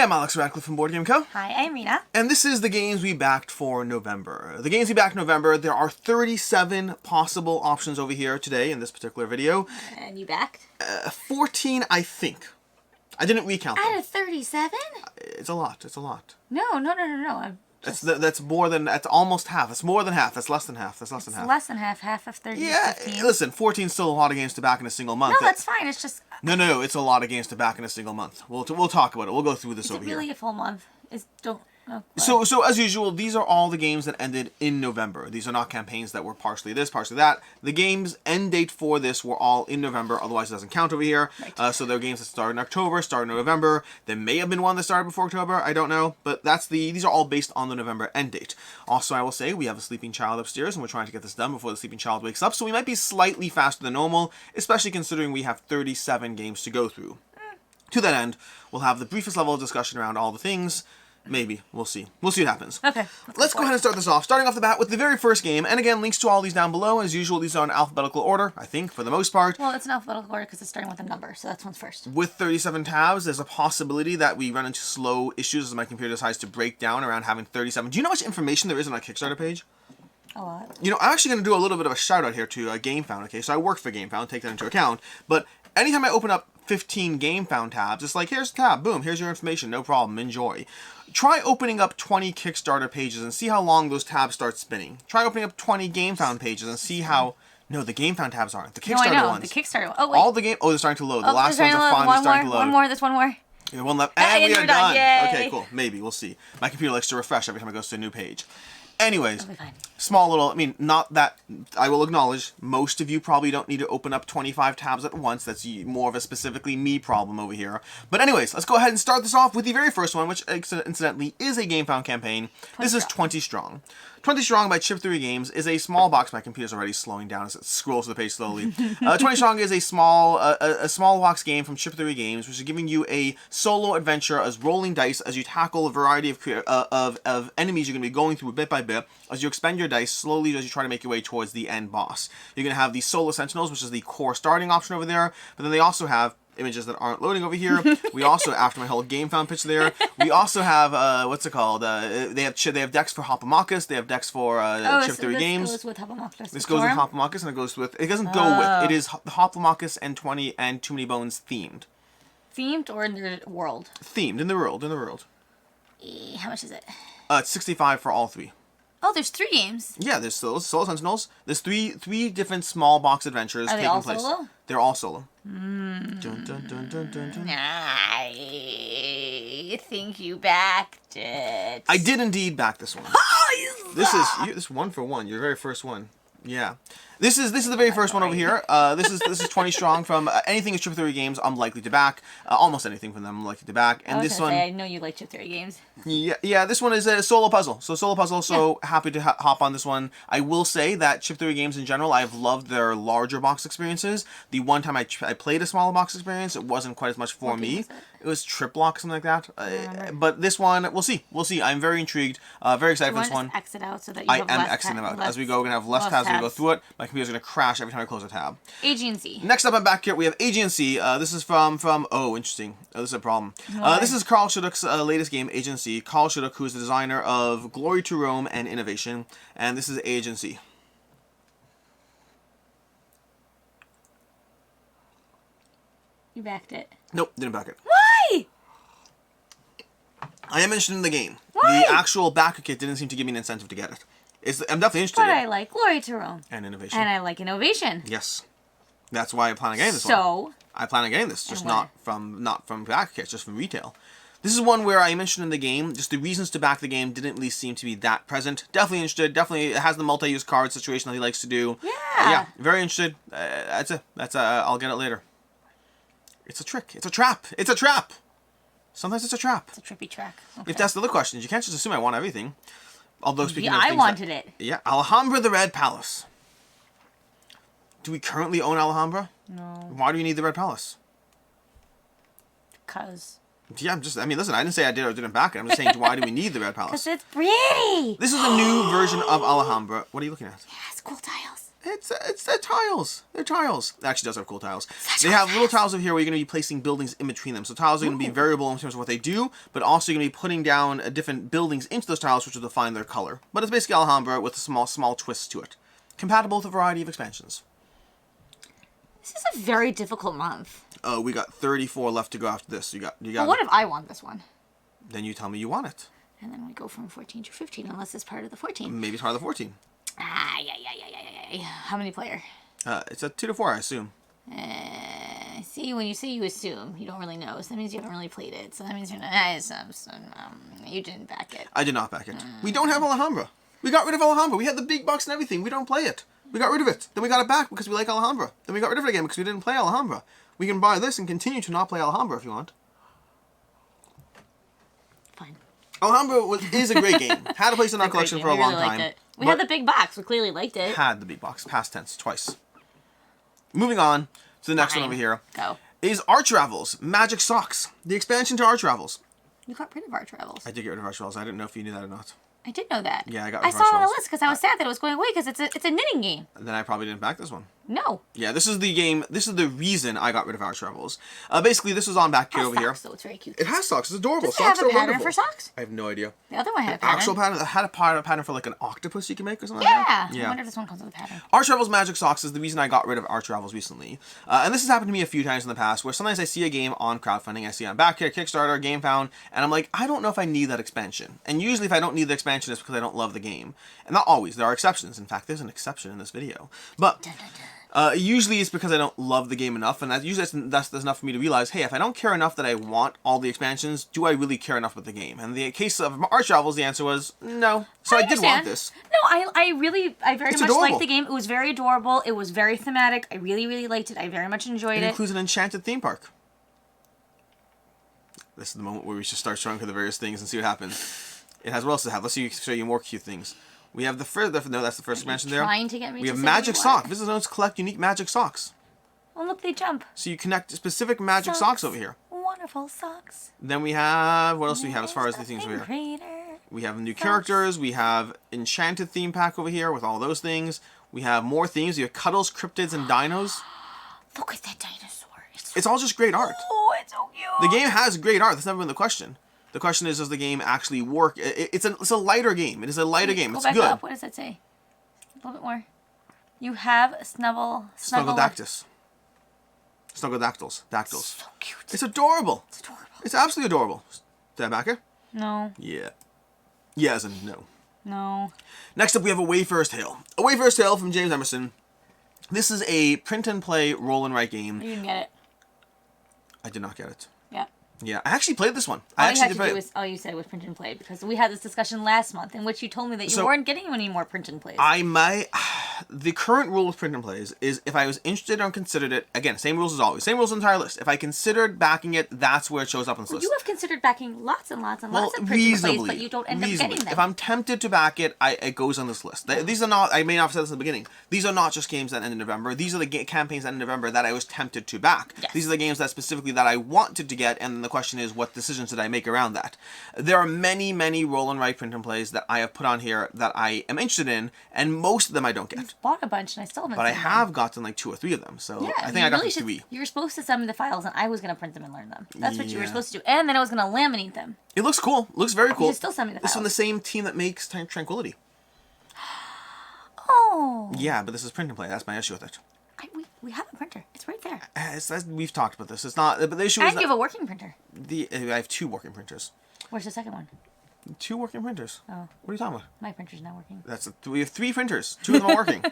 I'm Alex Radcliffe from Board Game Co. Hi, I'm Rena. And this is the games we backed for November. The games we backed in November, there are 37 possible options over here today in this particular video. And you backed? 14, I think. I didn't recount them. Out of 37? It's a lot. It's a lot. No. That's more than, that's almost half. That's more than half. That's less than half. That's less than half. Less than half. Half of 30 Yeah, is 15. listen, 14 is still a lot of games to back in a single month. No, that's fine. It's just... No, it's a lot of games to back in a single month. We'll talk about it. We'll go through this over here. Is it really a full month? So as usual, these are all the games that ended in November. These are not campaigns that were partially this, partially that. The game's end date for this were all in November, otherwise it doesn't count over here. Right. So there are games that started in October, started in November. There may have been one that started before October, I don't know. But these are all based on the November end date. Also, I will say, we have a sleeping child upstairs, and we're trying to get this done before the sleeping child wakes up. So we might be slightly faster than normal, especially considering we have 37 games to go through. To that end, we'll have the briefest level of discussion around all the things. Maybe. We'll see. We'll see what happens. Okay. Let's go ahead and start this off. Starting off the bat with the very first game. And again, links to all these down below. As usual, these are in alphabetical order, I think, for the most part. Well, it's in alphabetical order because it's starting with a number, so that's one's first. With 37 tabs, there's a possibility that we run into slow issues as my computer decides to break down around having 37. Do you know how much information there is on our Kickstarter page? A lot. You know, I'm actually going to do a little bit of a shout out here to GameFound, okay? So I work for GameFound, take that into account. But anytime I open up 15 GameFound tabs, it's like, here's a tab, boom, here's your information, no problem, enjoy. Try opening up 20 Kickstarter pages and see how long those tabs start spinning. Try opening up 20 GameFound pages and see how... No, the GameFound tabs aren't. The Kickstarter no, I know. ones. The Kickstarter one. Oh, wait. All the game... Oh, they're starting to load. The last ones are finally starting to load. One more, there's one more. Yeah, one left. And we are done. Yay. Okay, cool. Maybe. We'll see. My computer likes to refresh every time it goes to a new page. Anyways, Fine. small little, I mean, not that, I will acknowledge, most of you probably don't need to open up 25 tabs at once. That's more of a specifically me problem over here. But anyways, let's go ahead and start this off with the very first one, which incidentally is a GameFound campaign. This is 20 Strong. 20 Strong by Chip 3 Games is a small box. My computer's already slowing down as it scrolls to the page slowly. 20 Strong is a small box game from Chip 3 Games, which is giving you a solo adventure as rolling dice as you tackle a variety of enemies you're going to be going through bit by bit as you expend your dice slowly as you try to make your way towards the end boss. You're going to have the Solo Sentinels, which is the core starting option over there, but then they also have images that aren't loading over here. We also, after my whole GameFound pitch there, we also have, what's it called? They have decks for Hopomakis, they have decks for Chip 3 Games. This goes with Hopomakis. This goes with Hopomakis, and it goes with, it doesn't go with, it is Hopomakis and 20 and Too Many Bones themed. Themed or in the world? Themed, in the world. How much is it? It's 65 for all three. Oh, there's 3 games. Yeah, there's Solo Sentinels. There's three different small box adventures taking place. Solo? They're all solo. Dun, dun, dun, dun, dun. I think you backed it. I did indeed back this one. Oh, this is 1 for 1. Your very first one. Yeah. This is the very first one over here. This is 20 Strong from anything is Chip 3 Games. I'm likely to back almost anything from them. I'm likely to back. And this one, I know you like Chip 3 Games. Yeah. This one is a solo puzzle. So happy to hop on this one. I will say that Chip 3 Games in general, I've loved their larger box experiences. The one time I played a smaller box experience, it wasn't quite as much for me. It was Trip Block, something like that. But this one, we'll see. I'm very intrigued. Very excited for this one. Exit out so that you have less. I am exiting them out. As we go, we're going to have less tabs as we go through it. My computer's going to crash every time I close a tab. Aegean Sea. Next up, I'm back here. We have Aegean Sea. This is from oh, interesting. Oh, this is a problem. This is Carl Shudock's latest game, Aegean Sea. Carl Shuddock, who is the designer of Glory to Rome and Innovation. And this is Aegean Sea. You backed it. Nope, didn't back it. Why? I am interested in the game. Why? The actual backer kit didn't seem to give me an incentive to get it. I'm definitely interested But in it. I like Glory to Rome. And Innovation. And I like Innovation. Yes. That's why I plan on getting this one. So? I plan on getting this, just not from backer kits, just from retail. This is one where I am interested in the game. Just the reasons to back the game didn't really seem to be that present. Definitely interested. Definitely it has the multi-use card situation that he likes to do. Yeah. Yeah, very interested. I'll get it later. It's a trick. It's a trap. It's a trap. Sometimes it's a trap. It's a trippy track. Okay. If that's the other questions, you can't just assume I want everything. Although speaking of I things wanted it. Yeah, Alhambra the Red Palace. Do we currently own Alhambra? No. Why do we need the Red Palace? Because. Yeah, listen, I didn't say I did or didn't back it. I'm just saying, why do we need the Red Palace? Because it's pretty. This is a new version of Alhambra. What are you looking at? Yeah, it's cool tiles. They're tiles. They're tiles. It actually does have cool tiles. They have little tiles over here where you're going to be placing buildings in between them. So tiles are going to be variable in terms of what they do, but also you're going to be putting down different buildings into those tiles, which will define their color. But it's basically Alhambra with a small twist to it. Compatible with a variety of expansions. This is a very difficult month. Oh, we got 34 left to go after this. You got. Well, what if I want this one? Then you tell me you want it. And then we go from 14 to 15, unless it's part of the 14. Maybe it's part of the 14. Yeah. How many player? It's a 2 to 4, I assume. See, when you say you assume, you don't really know. So that means you haven't really played it. So that means you're not. You didn't back it. I did not back it. We don't have Alhambra. We got rid of Alhambra. We had the big box and everything. We don't play it. We got rid of it. Then we got it back because we like Alhambra. Then we got rid of it again because we didn't play Alhambra. We can buy this and continue to not play Alhambra if you want. Fine. Alhambra is a great game. Had a place in our collection for a long time. It. We had the big box. We clearly liked it. Had the big box. Past tense. Twice. Moving on to the next one over here. Go. Is Archravels Magic Socks. The expansion to Archravels. You got rid of Archravels. I did get rid of Archravels. I didn't know if you knew that or not. I did know that. Yeah, I got I rid of saw it on the Archravels. list because I was sad that it was going away because it's a knitting game. And then I probably didn't back this one. No. Yeah, this is the game. This is the reason I got rid of Archravels. Basically, this was on back here over here. So it's very cute. It has socks. It's adorable. Does it Socks have a are pattern wonderful. for socks? I have no idea. The other one had a pattern. Actual pattern. It had a pattern for like an octopus you can make or something Yeah. like that. I wonder if this one comes with a pattern. Archravels Magic Socks is the reason I got rid of Archravels recently. And this has happened to me a few times in the past where sometimes I see a game on crowdfunding, I see it on Backkick, Kickstarter, GameFound, and I'm like, I don't know if I need that expansion. And usually if I don't need the expansion, it's because I don't love the game. And not always. There are exceptions. In fact, there's an exception in this video. But usually it's because I don't love the game enough, and that's enough for me to realize, hey, if I don't care enough that I want all the expansions, do I really care enough about the game? And in the case of Archravels, the answer was no. So I did want this. No, I very much adorable. liked the game. It was very adorable. It was very thematic. I really, really liked it. I very much enjoyed It it. includes an enchanted theme park. This is the moment where we should start showing her the various things and see what happens. It has what else to have. Let's show you more cute things. We have the first. No, that's the first expansion there. Trying to get me we to have say magic what? socks. Visitors notes collect unique magic socks. Oh, look, they jump. So you connect specific magic socks over here. Wonderful socks. Then we have, what else do we have as far as the things over here? Greater. We have new characters. We have enchanted theme pack over here with all those things. We have more themes. We have cuddles, cryptids, and dinos. Look at that dinosaur. It's all just great art. Oh, it's so cute. The game has great art. That's never been the question. The question is, does the game actually work? It's a lighter game. It is a lighter game. Go It's back good. up. What does that say? A little bit more. You have a Snuggledactus. Snuggledactyls. Dactyls. So cute. It's adorable. It's adorable. It's absolutely adorable. Did I back it? No. Yeah. Yeah as in no. No. Next up, we have a Wayfarer's Tale. A Wayfarer's Tale from James Emerson. This is a print-and-play roll-and-write game. You didn't get it. I did not get it. Yeah. Yeah, I actually played this one. All you said was print and play, because we had this discussion last month in which you told me that you weren't getting any more print and plays. The current rule with print and plays is if I was interested or considered it, again, same rules as always, same rules in the entire list. If I considered backing it, that's where it shows up on this list. You have considered backing lots and lots and lots of print and plays, but you don't end up getting them. If I'm tempted to back it, it goes on this list. These are not, I may not have said this in the beginning, these are not just games that end in November. These are the campaigns that end in November that I was tempted to back. Yes. These are the games that specifically that I wanted to get, and the question is, what decisions did I make around that? There are many, many roll and write print and plays that I have put on here that I am interested in, and most of them I don't get. You've bought a bunch, and I still haven't But I seen have gotten like 2 or 3 of them, so them. I think I got the 3. You were supposed to send me the files, and I was going to print them and learn them. That's what you were Yeah. supposed to do. And then I was going to laminate them. It looks cool. Looks very cool. You should still send me the This is from the files. same team that makes Tranquility. Oh. Yeah, but this is print and play. That's my issue with it. We have a printer. It's right there. We've talked about this. It's not. But the issue is And you have a working printer. I have 2 working printers. Where's the second one? 2 working printers. Oh. What are you talking about? My printer's not working. We have 3 printers. 2 of them are working.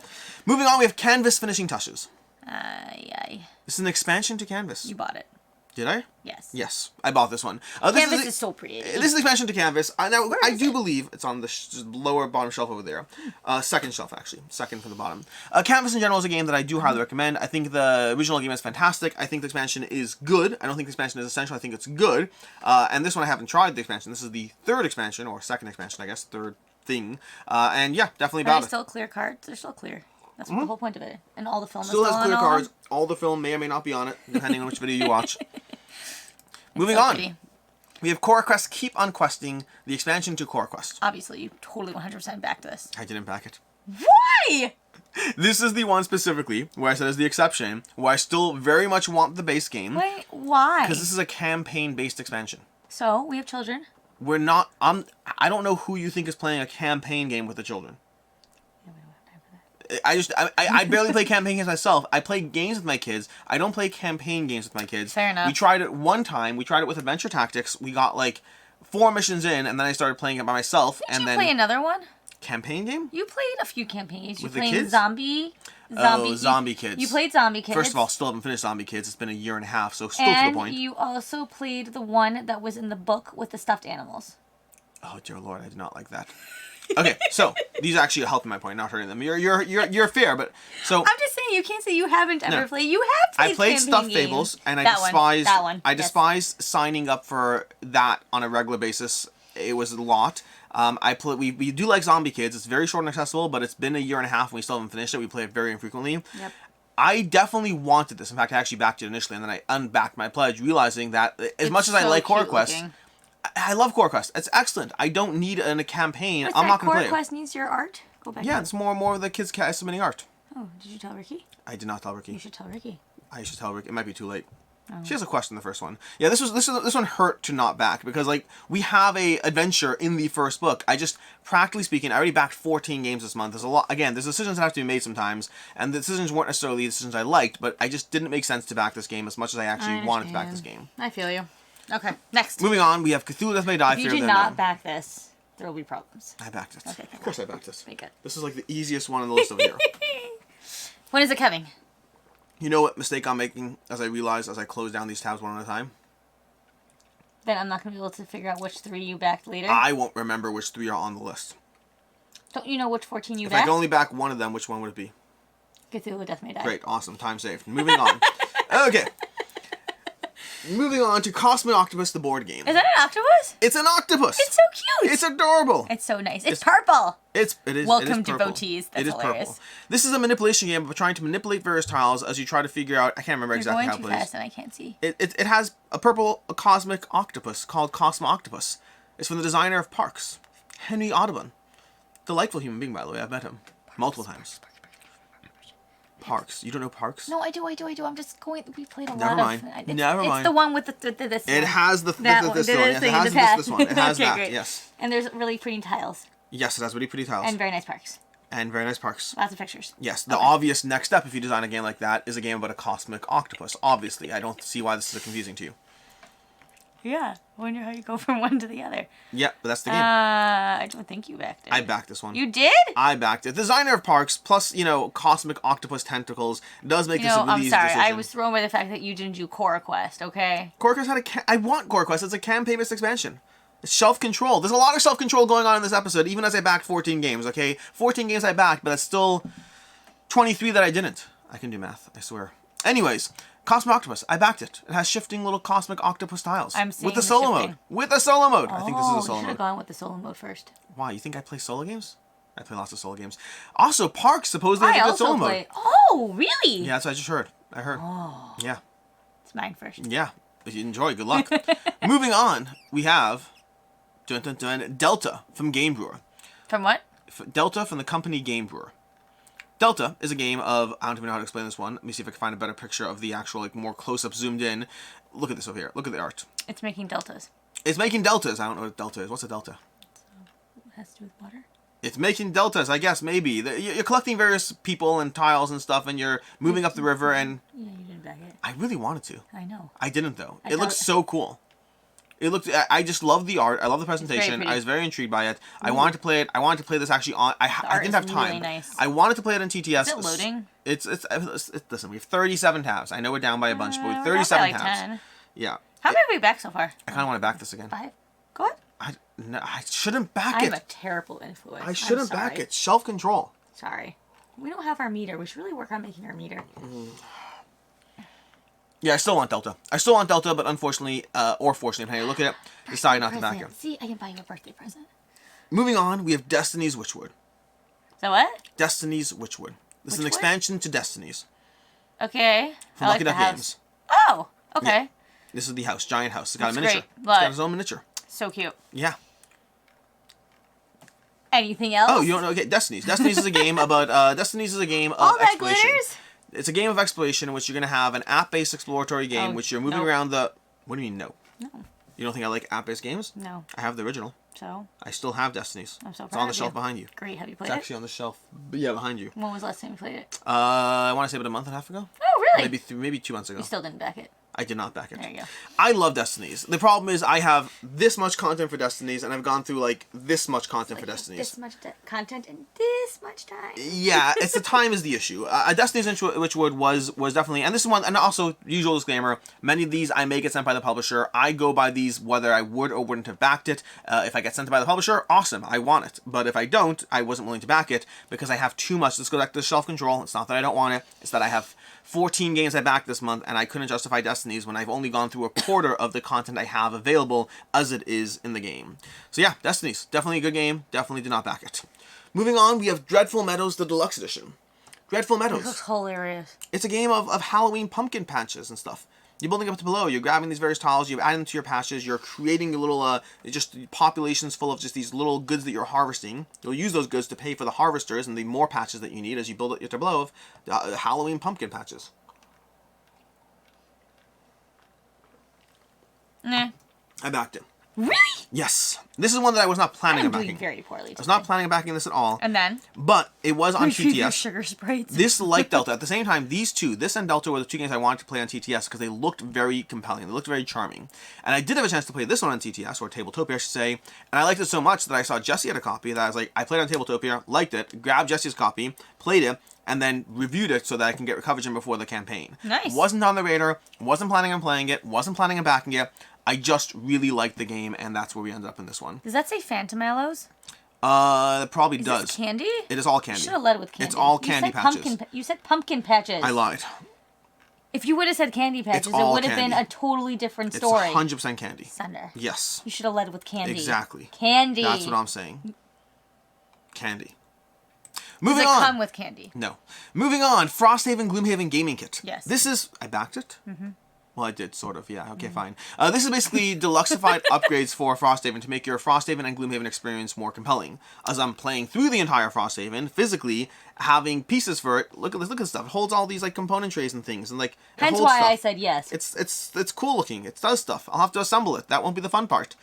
Moving on, we have Canvas Finishing Touches. Aye. This is an expansion to Canvas. You bought it. Did I? Yes. Yes, I bought this one. Canvas is so pretty. This is the expansion to Canvas. Now, Where I is do it? believe it's on the lower bottom shelf over there. Second shelf, actually. Second from the bottom. Canvas in general is a game that I do highly recommend. I think the original game is fantastic. I think the expansion is good. I don't think the expansion is essential. I think it's good. And this one I haven't tried the expansion. This is the 3rd expansion, or 2nd expansion, I guess. 3rd thing. And yeah, definitely Are about they it. still clear cards? They're still clear. That's the whole point of it. And all the film Still is has still clear on all cards. of them? All the film may or may not be on it, depending on which video you watch. Moving so on. pretty. We have Coraquest Keep on Questing, the expansion to Coraquest. Obviously, you totally 100% backed this. I didn't back it. Why? This is the one specifically where I said is the exception, where I still very much want the base game. Wait, why? Because this is a campaign-based expansion. So, we have children. We're not... I don't know who you think is playing a campaign game with the children. Yeah, we don't have time for that. I barely play campaign games myself. I play games with my kids. I don't play campaign games with my kids. Fair enough. We tried it one time. We tried it with Adventure Tactics. We got like 4 missions in, and then I started playing it by myself. Did you play another one? Campaign game? You played a few campaigns. You With the played kids? Zombie Zombie Kids. You played Zombie Kids. First of all, still haven't finished Zombie Kids. It's been a year and a half, so still and to the point. you also played the one that was in the book with the stuffed animals. Oh dear Lord, I did not like that. Okay, so these actually are helping my point, not hurting them. You're fair, but so I'm just saying you can't say you haven't ever played. You have played. I played campaign Stuffed games. Fables, and I That despise. one. I Yes. despise signing up for that on a regular basis. It was a lot. We do like Zombie Kids. It's very short and accessible, but it's been a year and a half and we still haven't finished it. We play it very infrequently. Yep. I definitely wanted this. In fact, I actually backed it initially, and then I unbacked my pledge, realizing that as much as I like Coraquest, I love Coraquest. It's excellent. I don't need it in a campaign. I'm not going to play it. Coraquest needs your art. Go back. Yeah, it's more of the kids submitting art. Oh, did you tell Ricky? I did not tell Ricky. You should tell Ricky. I should tell Ricky. It might be too late. Oh. She has a question in the first one. Yeah, this one hurt to not back because like we have a adventure in the first book. I just practically speaking, I already backed 14 games this month. There's a lot. Again, there's decisions that have to be made sometimes, and the decisions weren't necessarily the decisions I liked, but I just didn't make sense to back this game as much as I actually wanted to back this game. I feel you. Okay, next. Moving on, we have Cthulhu Death May Die. If you Fear do of the not Unknown. back this, there will be problems. I backed it. Okay, of course I backed this. Very good. This is like the easiest one on the list over here. When is it coming? You know what mistake I'm making as I close down these tabs one at a time? Then I'm not going to be able to figure out which 3 you backed later. I won't remember which 3 are on the list. Don't you know which 14 you If backed? I can only back one of them, which one would it be? Cthulhu Death May Die. Great, awesome, time saved. Moving on. Okay. Moving on to Cosmoctopus, the board game. Is that an octopus? It's an octopus. It's so cute. It's adorable. It's so nice. It's purple. It is. Welcome, it is purple. devotees. That's it is hilarious. purple. This is a manipulation game of trying to manipulate various tiles as you try to figure out. I can't remember You're exactly going how it too plays. fast and I can't see. It has a cosmic octopus called Cosmoctopus. It's from the designer of Parks, Henry Audubon. Delightful human being, by the way. I've met him multiple times. Parks. You don't know Parks? No, I do. I'm just going. We played a lot Never mind. of. Never mind. It's the one with this. It has the that one. this It one. is Yes, the it has path. this one. It has Okay, that. great. Yes. And there's really pretty tiles. Yes, it has really pretty tiles. And very nice parks. And very nice parks. Lots of pictures. Yes, the obvious next step if you design a game like that is a game about a cosmic octopus. Obviously, I don't see why this is so confusing to you. Yeah. I wonder how you go from one to the other. Yeah, but that's the game. I don't think you backed it. I backed this one. You did? I backed it. The designer of Parks, plus, cosmic octopus tentacles, does make this a really I'm easy sorry. decision. I was thrown by the fact that you didn't do Coraquest, okay? Coraquest had I want Coraquest. It's a campaign-based expansion. It's self-control. There's a lot of self-control going on in this episode, even as I backed 14 games, okay? 14 games I backed, but that's still 23 that I didn't. I can do math, I swear. Anyways, Cosmoctopus, I backed it. It has shifting little cosmic octopus tiles. I'm seeing with the the solo shifting. mode. With the solo mode. I think this is a You solo should have mode. gone with the solo mode first. Why? You think I play solo games? I play lots of solo games. Also, Parks supposedly I has a good also solo play. mode. Oh, really? Yeah, that's what I just heard. I heard. Oh, Yeah. it's mine first. Yeah. If you enjoy, good luck. Moving on, we have Delta from Game Brewer. From what? Delta from the company Game Brewer. Delta is a game of, I don't even know how to explain this one. Let me see if I can find a better picture of the actual, more close-up, zoomed in. Look at this over here. Look at the art. It's making deltas. It's making deltas. I don't know what a delta is. What's a delta? It has to do with water. It's making deltas, I guess, maybe. You're collecting various people and tiles and stuff, and you're moving up the river, and Yeah, you didn't back it. I really wanted to. I know. I didn't, though. I It looks thought- so cool. I just love the art. I love the presentation. pretty. I was very intrigued by it. I wanted to play it. I wanted to play this actually on. I art didn't have is time. really nice. I wanted to play it on TTS. Is it loading? It's listen. We have 37 tabs. I know we're down by a bunch, but we have We're down 37 by, like, tabs. 10. Yeah. How many have we backed so far? I kind of want to back this again. 5. Go ahead. I shouldn't back I'm a it. terrible influence. I shouldn't I'm back sorry. it. Self control. Sorry. We don't have our meter. We should really work on making our meter. Yeah, I still want Delta. But unfortunately, or fortunately, depending how you look at it, decided not to back it. Present. See, I can buy you a birthday present. Moving on, we have Destinies Witchwood. So what? Destinies Witchwood. This is an Witchwood? expansion to Destinies Okay. from I Lucky like the Duck house. Games. Oh, okay. Yeah. This is the house, giant house. It's got That's a miniature. great, It's but- got its own miniature. So cute. Yeah. Anything else? Oh, you don't know? Okay, Destinies. Destinies is a game about. Destinies is a game of All that exploration. glitters? It's a game of exploration in which you're going to have an app-based exploratory game, which you're moving around the. What do you mean no? No. You don't think I like app-based games? No. I have the original. So? I still have Destinies. I'm so proud It's on the of shelf you. behind you. Great. Have you played It's it? actually on the shelf. Yeah, behind you. When was the last time you played it? I want to say about a month and a half ago. Oh, really? Maybe 2 months ago. You still didn't back it. I did not back it. There you go. I love Destinies. The problem is I have this much content for Destinies, and I've gone through like this much content for Destinies. This much content in this much time. Yeah, it's the time is the issue. Destinies and Witchwood was definitely, and this is one, and also usual disclaimer, many of these I may get sent by the publisher. I go by these whether I would or wouldn't have backed it. If I get sent by the publisher, awesome, I want it. But if I don't, I wasn't willing to back it because I have too much. Let's go back to the shelf control. It's not that I don't want it. It's that I have 14 games I backed this month, and I couldn't justify Destinies when I've only gone through a quarter of the content I have available as it is in the game. So yeah, Destinies, definitely a good game. Definitely did not back it. Moving on, we have Dreadful Meadows, the Deluxe Edition. Dreadful Meadows. This is hilarious. It's a game of Halloween pumpkin patches and stuff. You're building up to below. You're grabbing these various tiles. You're adding them to your patches. You're creating your little, just populations full of just these little goods that you're harvesting. You'll use those goods to pay for the harvesters and the more patches that you need as you build up your tableau of Halloween pumpkin patches. Nah. I backed it. Really? Yes. This is one that I was not planning on I'm doing backing. very poorly today. I was not planning on backing this at all. And then? But it was on Your TTS. sugar sprites. This, like Delta, at the same time, these two, this and Delta, were the two games I wanted to play on TTS because they looked very compelling. They looked very charming. And I did have a chance to play this one on TTS, or Tabletopia, I should say. And I liked it so much that I saw Jesse had a copy that I was like, I played on Tabletopia, liked it, grabbed Jesse's copy, played it, and then reviewed it so that I can get coverage in before the campaign. Nice. Wasn't on the radar, wasn't planning on playing it, wasn't planning on backing it. I just really liked the game, and that's where we ended up in this one. Does that say Phantom Aloes? It probably does. Is this candy? It is all candy. You should have led with candy. It's all candy patches. You said pumpkin patches. I lied. If you would have said candy patches, it all would have been candy. a totally different story. It's 100% candy. Thunder. Yes. You should have led with candy. Exactly. Candy. That's what I'm saying. Candy. Does Moving it on. come with candy? No. Moving on. Frosthaven Gloomhaven Gaming Kit. Yes. This is... I backed it? Mm-hmm. Well, I did, sort of. Yeah, okay, fine. This is basically deluxeified upgrades for Frosthaven to make your Frosthaven and Gloomhaven experience more compelling. As I'm playing through the entire Frosthaven, physically having pieces for it. Look at this. Look at this stuff. It holds all these like component trays and things, and like. Hence why I said yes. It's cool looking. It does stuff. I'll have to assemble it. That won't be the fun part.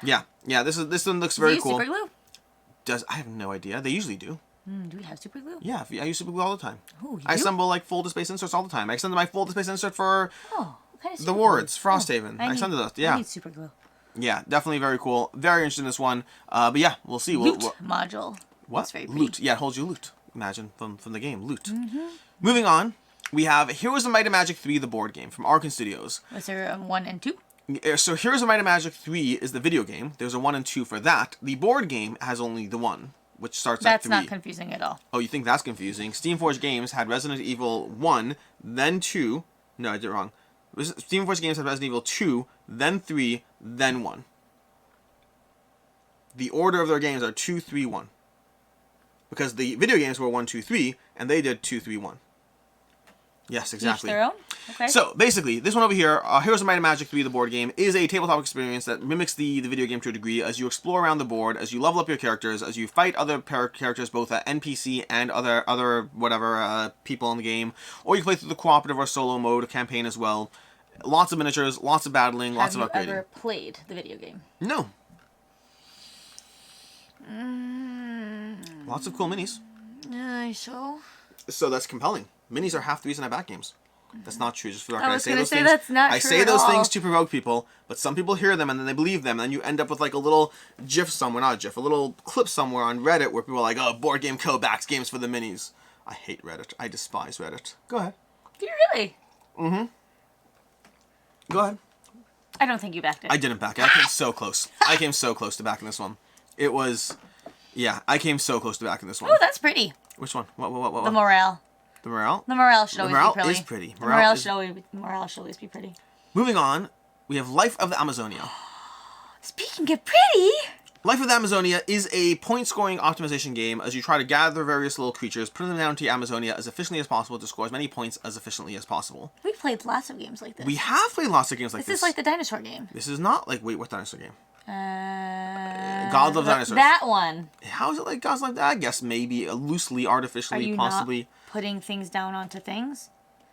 Yeah. This one looks very cool. Super glue? I have no idea. They usually do. Do we have super glue? Yeah, I use super glue all the time. Oh, you I do? assemble like full space inserts all the time. I assembled my full space insert for Oh, what kind of super the glue? wards, Frosthaven. I need- assembled those. I Yeah, need super glue. yeah, definitely very cool. Very interested in this one. But yeah, we'll see. Loot module. What? That's very pretty. Loot. Yeah, it holds you loot. Imagine from the game, loot. Moving on, we have Heroes of Might and Magic 3, the board game from Arkan Studios. Was there 1 and 2? So Heroes of Might and Magic 3 is the video game. There's a 1 and 2 for that. The board game has only the 1. Which starts at 3. That's not confusing at all. Oh, you think that's confusing? Steamforged Games had Resident Evil 1, then 2. No, I did it wrong. Steamforged Games had Resident Evil 2, then 3, then 1. The order of their games are 2, 3, 1. Because the video games were 1, 2, 3, and they did 2, 3, 1. Yes, exactly. Each their own? Okay. So, basically, this one over here, Heroes of Might and Magic 3, the board game, is a tabletop experience that mimics the video game to a degree as you explore around the board, as you level up your characters, as you fight other characters, both NPC and other whatever, people in the game, or you can play through the cooperative or solo mode campaign as well. Lots of miniatures, lots of battling, lots of upgrading. Have you ever played the video game? No. Lots of cool minis. So that's compelling. Minis are half the reason I back games. That's not true. Just for the record, I was say gonna those say things. that's not I true say at those all. things to provoke people, but some people hear them and then they believe them, and then you end up with like a little GIF somewhere, not a GIF, a little clip somewhere on Reddit where people are like, "Oh, Board Game Co. backs games for the minis." I hate Reddit. I despise Reddit. Go ahead. Do you really? Go ahead. I don't think you backed it. I didn't back it. I came so close. I came so close to backing this one. It was, yeah, I came so close to backing this one. Oh, that's pretty. Which one? What? The morale. The morale? The morale should always morale be pretty. is pretty. The Morale morale is- should always be pretty. Moving on, we have Life of the Amazonia. Speaking of pretty, Life of the Amazonia is a point-scoring optimization game as you try to gather various little creatures, put them down to Amazonia as efficiently as possible to score as many points as efficiently as possible. we played lots of games like this. We have played lots of games like this. This is like the dinosaur game. This is not like... Wait, what dinosaur game? Gods Love Dinosaurs. That one. How is it like Gods Love? I guess maybe loosely, artificially, Are you possibly. not putting things down onto things?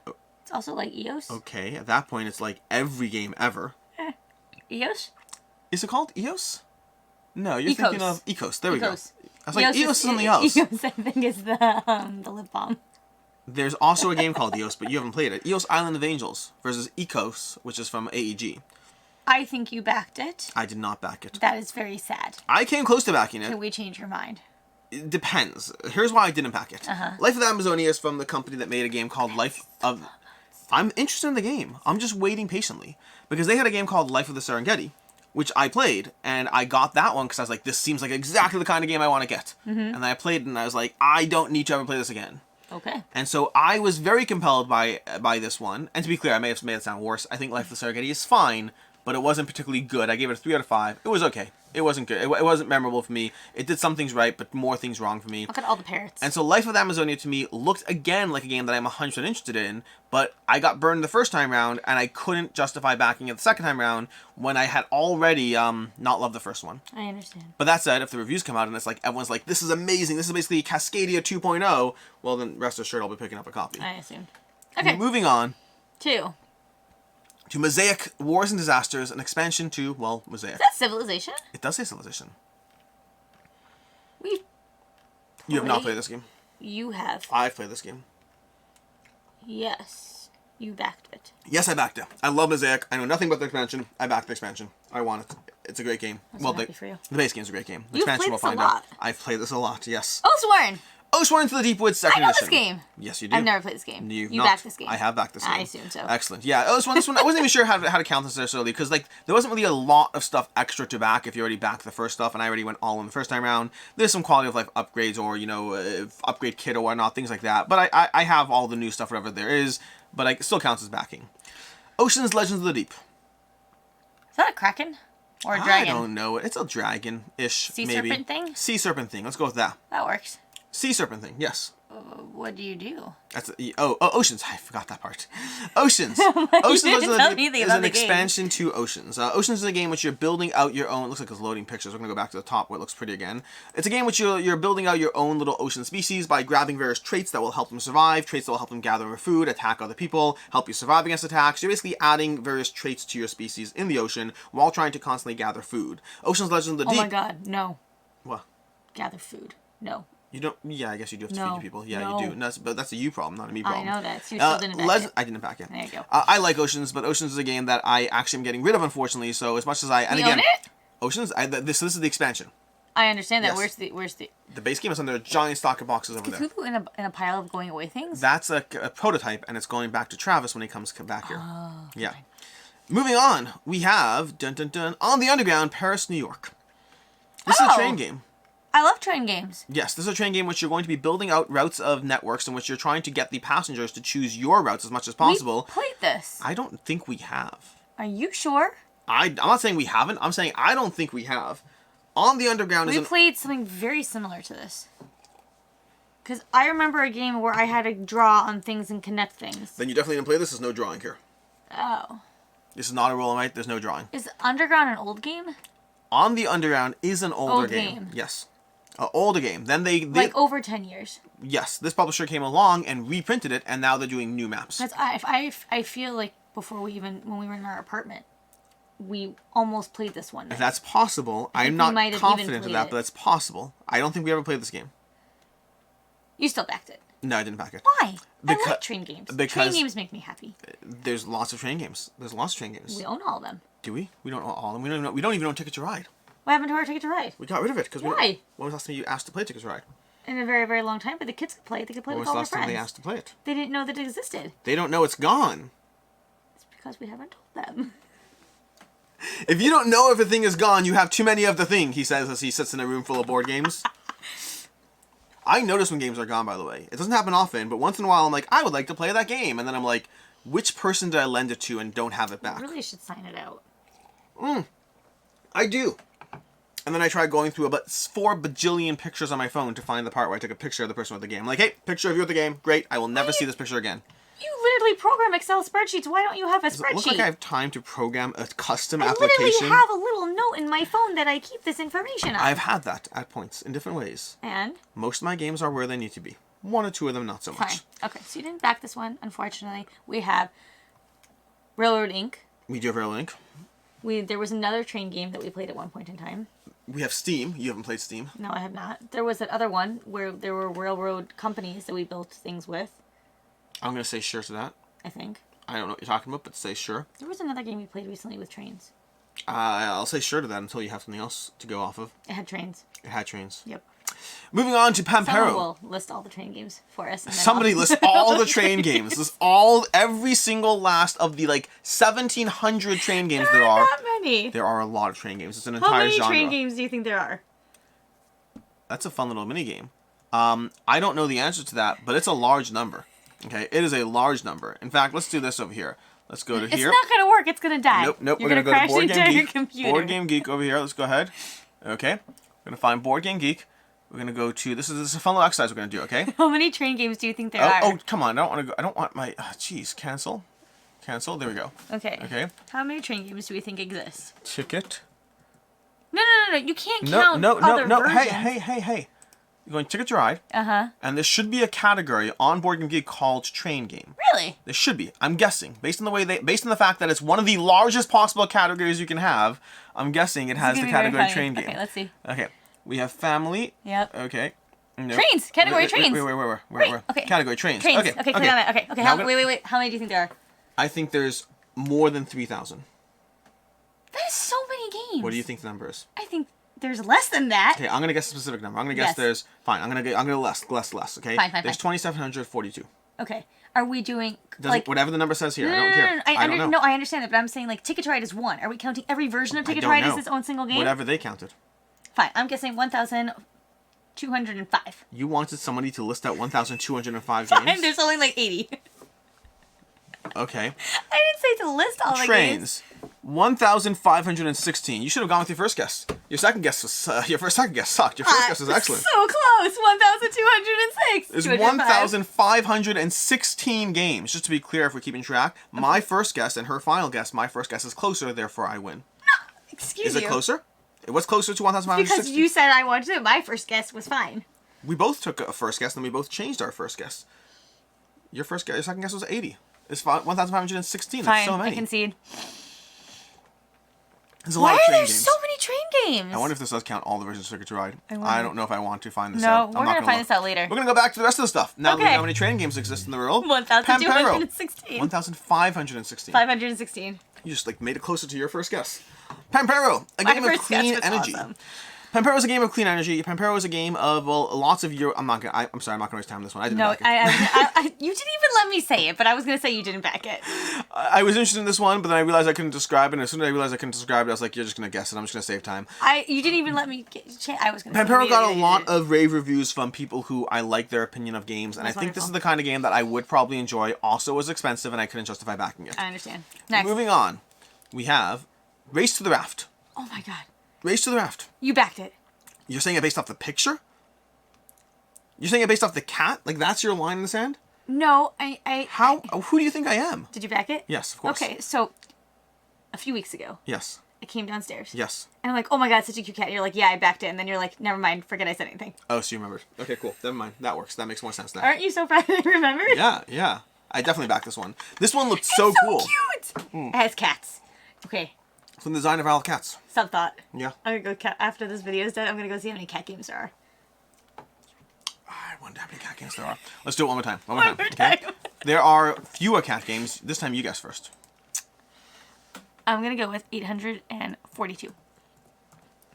It's also like EOS. Okay, at that point, it's like every game ever. EOS? Is it called EOS? No, you're Ecos. thinking of Ecos. There we go. Ecos. I was like, EOS is something else. EOS, I think, is the lip balm. There's also a game called EOS, but you haven't played it. EOS Island of Angels versus Ecos, which is from AEG. I think you backed it. I did not back it. That is very sad. I came close to backing it. Can we change your mind? It depends. Here's why I didn't back it. Life of the Amazonia is from the company that made a game called Life of... I'm interested in the game. I'm just waiting patiently. Because they had a game called Life of the Serengeti, which I played, and I got that one because I was like, this seems like exactly the kind of game I want to get. And then I played it, and I was like, I don't need to ever play this again. Okay. And so I was very compelled by this one. And to be clear, I may have made it sound worse. I think Life of the Serengeti is fine, but it wasn't particularly good. I gave it a 3 out of 5. It was okay. It wasn't good. It wasn't memorable for me. It did some things right, but more things wrong for me. Look at all the parrots. And so Life of the Amazonia to me looked again like a game that I'm 100% interested in, but I got burned the first time round, and I couldn't justify backing it the second time round when I had already not loved the first one. I understand. But that said, if the reviews come out and it's like, everyone's like, this is amazing, this is basically Cascadia 2.0, well then rest assured I'll be picking up a copy. I assumed. Okay. Moving on. 2. To Mosaic, Wars and Disasters, an expansion to, well, Mosaic. Is that Civilization? It does say Civilization. You have not played this game. You have. I've played this game. Yes. You backed it. Yes, I backed it. I love Mosaic. I know nothing about the expansion. I backed the expansion. I want it. It's a great game. I'm so happy for you. The base game's a great game. The You've expansion played we'll this find a out. lot. I've played this a lot, yes. Oathsworn! Oathsworn to the Deep Woods, second I know edition. this game. Yes, you do. I've never played this game. You not. backed this game. I have backed this game. I assume so. Excellent. Yeah, Oathsworn, this one, I wasn't even sure how to count this necessarily, because like there wasn't really a lot of stuff extra to back if you already backed the first stuff, and I already went all in the first time around. There's some quality of life upgrades or, you know, upgrade kit or whatnot, things like that. But I have all the new stuff, whatever there is, but it still counts as backing. Oceans Legends of the Deep. Is that a kraken? Or a dragon? I don't know. It's a dragon-ish, maybe. Serpent thing? Sea serpent thing. Let's go with that. That works. Sea serpent thing, yes. What do you do? That's Oceans. I forgot that part. Oceans. Like, Oceans you didn't Legends tell of the me Deep anything is about an the game. expansion to Oceans. Oceans is a game which you're building out your own. It looks like it's loading pictures. We're gonna go back to the top where it looks pretty again. It's a game which you're building out your own little ocean species by grabbing various traits that will help them survive, traits that will help them gather more food, attack other people, help you survive against attacks. You're basically adding various traits to your species in the ocean while trying to constantly gather food. Oceans Legends of the Deep. Oh my god, no. What? Gather food. No. You don't. Yeah, I guess you do have to No, feed people. Yeah, no. you do. But that's a you problem, not a me problem. I know that. So you still didn't back it. I didn't back it. There you go. I like Oceans, but Oceans is a game that I actually am getting rid of, unfortunately. So as much as I You own it? Oceans, this is the expansion. I understand that. Yes. Where's the The base game is under a giant stock of boxes over there. Cthulhu in a pile of going away things? That's a prototype, and it's going back to Travis when he comes back here. Oh, okay. Yeah. Moving on, we have On the Underground, Paris, New York. This is a train game. I love train games. Yes, this is a train game which you're going to be building out routes of networks in which you're trying to get the passengers to choose your routes as much as possible. We played this. I don't think we have. Are you sure? I'm not saying we haven't. I'm saying I don't think we have. On the Underground We played something very similar to this. Because I remember a game where I had to draw on things and connect things. Then you definitely didn't play this. There's no drawing here. Oh. This is not a roll and write. There's no drawing. Is Underground an old game? On the Underground is an older Old game. Yes. An older game. Then they like over 10 years. Yes, this publisher came along and reprinted it, and now they're doing new maps. That's I feel like when we were in our apartment, we almost played this one night. If that's possible, I'm not confident of that, but that's possible. I don't think we ever played this game. You still backed it. No, I didn't back it. Why? I like train games. Train games make me happy. There's lots of train games. There's lots of train games. We own all of them. Do we? We don't own all of them. We don't even own Ticket to Ride. What happened to our Ticket to Ride? We got rid of it because Why? When was the last time you asked to play Ticket to Ride? In a very, very long time, but the kids could play it. They could play When with was the all their last time friends. they asked to play it? They didn't know that it existed. They don't know it's gone. It's because we haven't told them. If you don't know if a thing is gone, you have too many of the thing, he says as he sits in a room full of board games. I notice when games are gone, by the way. It doesn't happen often, but once in a while I'm like, I would like to play that game. And then I'm like, which person did I lend it to and don't have it back? You really should sign it out. I do. And then I tried going through about 4 bajillion pictures on my phone to find the part where I took a picture of the person with the game. I'm like, hey, picture of you with the game. Great. I will never see this picture again. You lit it hardly program Excel spreadsheets. Why don't you have a Does it look spreadsheet? like I have time to program a custom I application? literally have a little note in my phone that I keep this information on. I've had that at points in different ways. And? Most of my games are where they need to be. One or two of them, not so much. Fine. Okay, so you didn't back this one, unfortunately. We have Railroad Inc. We do have Railroad Inc. There was another train game that we played at one point in time. We have Steam. You haven't played Steam. No, I have not. There was that other one where there were railroad companies that we built things with, I'm going to say sure to that. I think. I don't know what you're talking about, but say sure. There was another game we played recently with trains. I'll say sure to that until you have something else to go off of. It had trains. It had trains. Yep. Moving on to Someone Pampero. will list all the train games for us. And then Somebody list all the train games. List every single last of the 1,700 train games there are. Not many. There are a lot of train games. It's an How entire many genre. train games do you think there are? That's a fun little mini game. I don't know the answer to that, but it's a large number. Okay, it is a large number. In fact, let's do this over here. Let's go to It's here. not gonna work. It's gonna die. Nope. You're We're gonna go to crash Board the Game entire Geek. computer. Board Game Geek over here. Let's go ahead. Okay, we're gonna find Board Game Geek. We're gonna go to this is a fun little exercise we're gonna do. Okay. How many train games do you think there are? Oh, come on! I don't want to go. I don't want my. Jeez, cancel. There we go. Okay. Okay. How many train games do we think exist? Ticket. No. You can't No, count other no. versions. Hey. You're going Ticket to Ride. Uh-huh. And there should be a category on Board Game Geek called Train Game. Really? There should be. I'm guessing, based on the fact that it's one of the largest possible categories you can have. I'm guessing it has the category Train Game. Okay, let's see. Okay, we have Family. Yep. Okay. No. Trains. Category trains. Where? Okay. Category Trains. Trains. Okay. Okay. Now Wait. How many do you think there are? I think there's more than 3,000. That is so many games. What do you think the number is? I think there's less than that. Okay, I'm gonna guess a specific number. I'm gonna guess Yes. there's. Fine. I'm gonna less. Okay. Fine. There's 2,742. Okay. Are we doing Whatever the number says here. No, I don't care. I don't know. No, I understand that, but I'm saying Ticket to Ride is one. Are we counting every version of Ticket to don't Ride as know. its own single game? Whatever they counted. Fine. I'm guessing 1,205. You wanted somebody to list out 1,205 games? And there's only 80. Okay. I didn't say to list all the games. Trains. 1,516. You should have gone with your first guess. Your second guess was your second guess sucked. Your first guess was excellent. So close. 1,206. There's 205. 1,516 games. Just to be clear, if we're keeping track, my first guess and her final guess, my first guess is closer, therefore I win. Excuse Is you. it closer? It was closer to 1,516. Because you said I wanted to. My first guess was fine. We both took a first guess, and we both changed our first guess. Your second guess was 80. It's 1,516. Fine, That's so many. I concede. There's a Why lot of are train there games. so many train games? I wonder if this does count all the versions of Ticket to Ride. I wonder. I don't know if I want to find this No, out. we're gonna find this out later. We're going to go back to the rest of the stuff. Now that we know Okay. how many train games exist in the world. 1,216. 1,516. 516. You just made it closer to your first guess. Pampero, a My game of first guess clean was energy. awesome. Pampero is a game of clean energy. Pampero is a game of lots of your. I'm sorry, I'm not going to waste time on this one. I didn't No, back it. you didn't even let me say it, but I was going to say you didn't back it. I was interested in this one, but then I realized I couldn't describe it. And as soon as I realized I couldn't describe it, I was like, "You're just going to guess it. I'm just going to save time." You didn't even let me get I was going to say Pampero got a you lot did. of rave reviews from people who I like their opinion of games, and I That's think this is wonderful. the kind of game that I would probably enjoy. Also, was expensive, and I couldn't justify backing it. I understand. Next. Moving on, we have Race to the Raft. Oh my god. Race to the Raft. You backed it. You're saying it based off the picture? You're saying it based off the cat? Like that's your line in the sand? No, How? Who do you think I am? Did you back it? Yes, of course. Okay, so a few weeks ago, Yes. I came downstairs. Yes. And I'm like, oh my god, such a cute cat. And you're like, yeah, I backed it. And then you're like, never mind, forget I said anything. Oh, so you remembered. Okay, cool. Never mind. That works. That makes more sense now. Aren't you so proud that I remembered? Yeah. I definitely backed this one. This one looked so It's so cool. cute! It has cats. Okay, From the design of Isle of Cats. sub thought. Yeah. I'm gonna go after this video is done. I'm gonna go see how many cat games there are. I wonder how many cat games there are. Let's do it one more time. One One more more time. Okay? time. There are fewer cat games. This time you guess first. I'm gonna go with 842.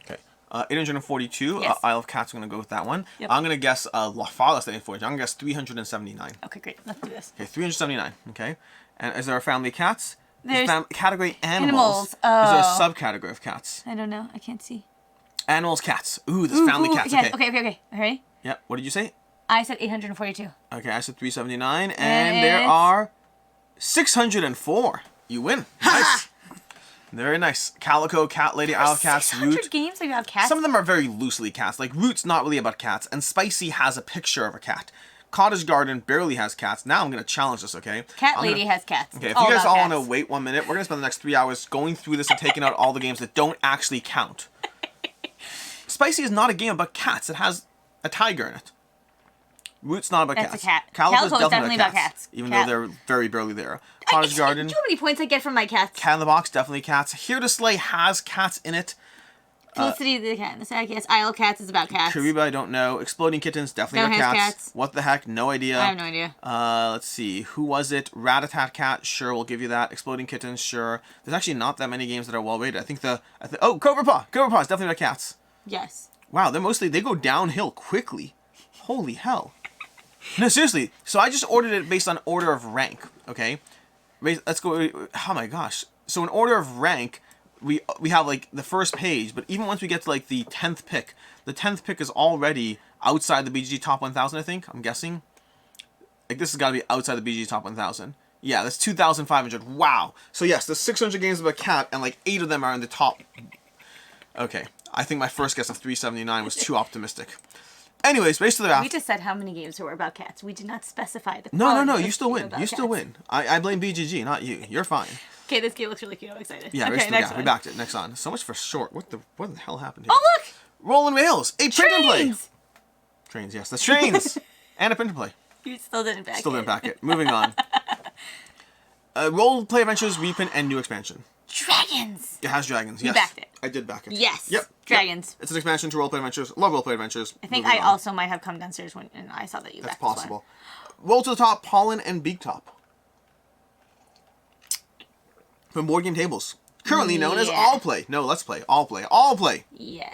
Okay. 842. Yes. Isle of Cats. I'm going to go with that one. Yep. I'm going to guess far less than 842. I'm going to guess 379. Okay, great. Let's do this. Okay, 379. Okay. And is there a family of cats? There's category animals. animals. Is there a Oh. subcategory of cats? I don't know. I can't see. Animals, cats. Ooh, there's family cats. Yes. Okay. Okay. Ready? Yeah. What did you say? I said 842. Okay, I said 379, and And there it's- are 604. You win. Nice. Very nice. Calico, Cat Lady, Isle of Cats, 600 Root. games that you have cats. Some of them are very loosely cats. Like Root's not really about cats, and Spicy has a picture of a cat. Cottage Garden barely has cats. Now I'm going to challenge this, okay? Cat Lady has cats. Okay, if All you guys about all want to cats. wait 1 minute, we're going to spend the next 3 hours going through this and taking out all the games that don't actually count. Spicy is not a game about cats. It has a tiger in it. Root's not about That's cats. a cat. Calico's Calico's definitely about cats. Even Cat. though they're very barely there. Cottage Garden. Do you know how many points I get from my cats? Cat in the Box, definitely cats. Here to Slay has cats in it. Felicity the cat in the sack. Yes, Isle Cats is about cats. Kariba, I don't know. Exploding Kittens, definitely Don't about has cats. cats. What the heck? No idea. I have no idea. Let's see. Who was it? Rat-a-tat Cat. Sure, we'll give you that. Exploding Kittens. Sure. There's actually not that many games that are well rated. I think oh, Cobra Paw. Cobra Paw is definitely about cats. Yes. Wow, they go downhill quickly. Holy hell. No, seriously. So I just ordered it based on order of rank. Okay. Let's go. Oh my gosh. So in order of rank, we have like the first page, but even once we get to like the 10th pick, the 10th pick is already outside the BGG top 1000, I think. I'm guessing. Like this has got to be outside the BGG top 1000. Yeah, that's 2,500. Wow. So yes, there's 600 games about cat, and like 8 of them are in the top. Okay. I think my first guess of 379 was too optimistic. Anyways, based on the Raft. We just said how many games were about cats. We did not specify the No. quality You of still game win. about You still cats. win. I blame BGG, not you. You're fine. Okay, this game looks really cute. I'm excited. Yeah, okay, next we one. backed it. Next on. So much for short. What the hell happened here? Oh, look! Rolling Rails. A print and play. Trains! Trains, yes. That's trains. And a print and play. You still didn't back Still it. didn't back it. Moving on. Role play adventures, reprint, and new expansion. Dragons! It has dragons. Yes. backed it. I did back it. Yes. Yep. Dragons. Yep. It's an expansion to role play adventures. Love role play adventures. I think Moving I on. also might have come downstairs and I saw that you That's backed this one. possible. Roll to the top, Pollen and Beak Top. From Board Game Tables. Currently known as Yeah. All Play. No, Let's Play. All Play. All Play. Yes.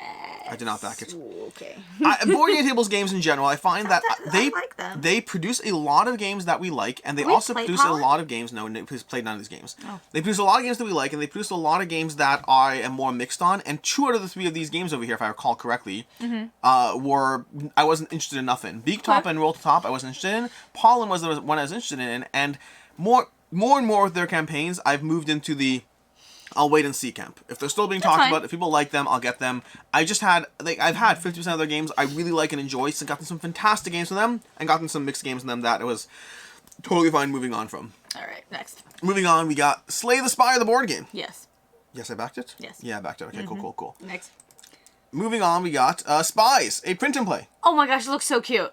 I did not back it. Ooh, okay. Board Game Tables games in general, I find that I like them. they produce a lot of games that we like, and they We also played produce a Pollen? lot of games. No, we played none of these games. Oh. They produce a lot of games that we like, and they produce a lot of games that I am more mixed on. And 2 out of the 3 of these games over here, if I recall correctly, were I wasn't interested enough in. Beak Top Okay. and Roll to Top, I wasn't interested in. Pollen was the one I was interested in, and more and more with their campaigns, I've moved into the I'll wait and see camp. If they're still being talked fine. about, if people like them, I'll get them. I've had 50% of their games I really like and enjoy, so gotten some fantastic games from them, and gotten some mixed games from them that it was totally fine moving on from. Alright, next. Moving on, we got Slay the Spire, the board game. Yes. Yes, I backed it? Yes. Yeah, I backed it. Okay, cool. Next. Moving on, we got Spies, a print and play. Oh my gosh, it looks so cute.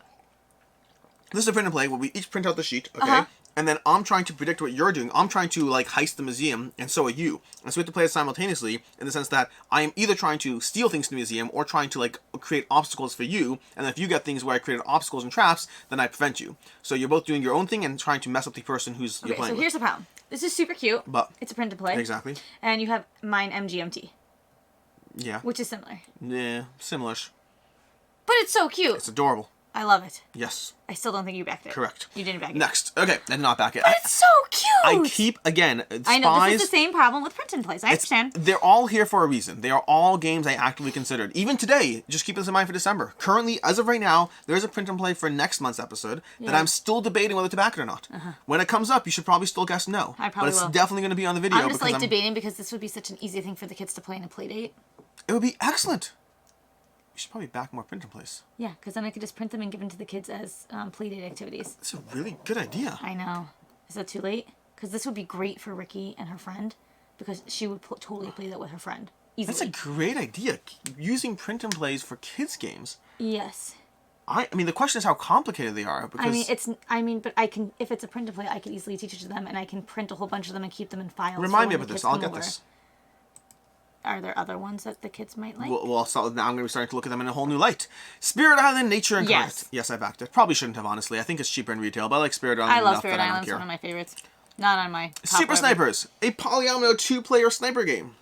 This is a print and play where we each print out the sheet, okay? Uh-huh. And then I'm trying to predict what you're doing. I'm trying to, like, heist the museum, and so are you. And so we have to play it simultaneously, in the sense that I am either trying to steal things from the museum, or trying to, like, create obstacles for you, and then if you get things where I created obstacles and traps, then I prevent you. So you're both doing your own thing and trying to mess up the person you're Okay, playing so here's the problem. This is super cute. But It's a print to play. exactly. And you have mine MGMT, Yeah. which is similar. Yeah, similar-ish. But it's so cute. It's adorable. I love it. Yes. I still don't think you backed it. Correct. You didn't back it. Next. Okay, I did not back it. But it's so cute! I keep, again, Spies... I know, this is the same problem with print and plays. I understand. They're all here for a reason. They are all games I actively considered. Even today, just keep this in mind for December. Currently, as of right now, there's a print and play for next month's episode that I'm still debating whether to back it or not. When it comes up, you should probably still guess no. I probably But it's will. definitely going to be on the video. I'm just because like debating because this would be such an easy thing for the kids to play in a play date. It would be excellent. You should probably back more print and plays. Yeah, because then I could just print them and give them to the kids as play date activities. That's a really good idea. I know. Is that too late? Because this would be great for Ricky and her friend, because she would totally play that with her friend easily. That's a great idea. Using print and plays for kids' games. Yes. I mean, the question is how complicated they are. Because but I can, if it's a print and play, I can easily teach it to them, and I can print a whole bunch of them and keep them in files. Remind me for when about the this. kids I'll come get over. this. Are there other ones that the kids might like? Well, so now I'm going to be starting to look at them in a whole new light. Spirit Island, Nature Incarnate. Yes. Yes, I backed it. Probably shouldn't have, honestly. I think it's cheaper in retail, but I like Spirit Island I love enough Spirit that I don't Island. It's care. one of my favorites. Not on my top Super whatever. Snipers, a polyomino 2-player sniper game.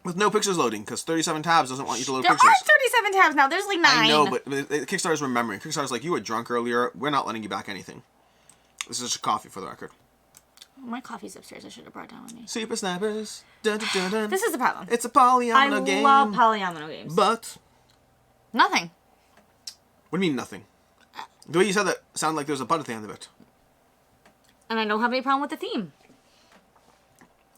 With no pictures loading, because 37 tabs doesn't want you to load There pictures. are 37 tabs now. There's like 9. I know, but Kickstarter's remembering. Kickstarter's like, you were drunk earlier. We're not letting you back anything. This is just coffee, for the record. My coffee's upstairs. I should have brought down with me. Super Snipers. Dun, dun, dun, dun. This is the problem. It's a polyomino game. I love polyomino games. But Nothing. what do you mean nothing? The way you said that sounded like there was a but at the end of it. And I don't have any problem with the theme.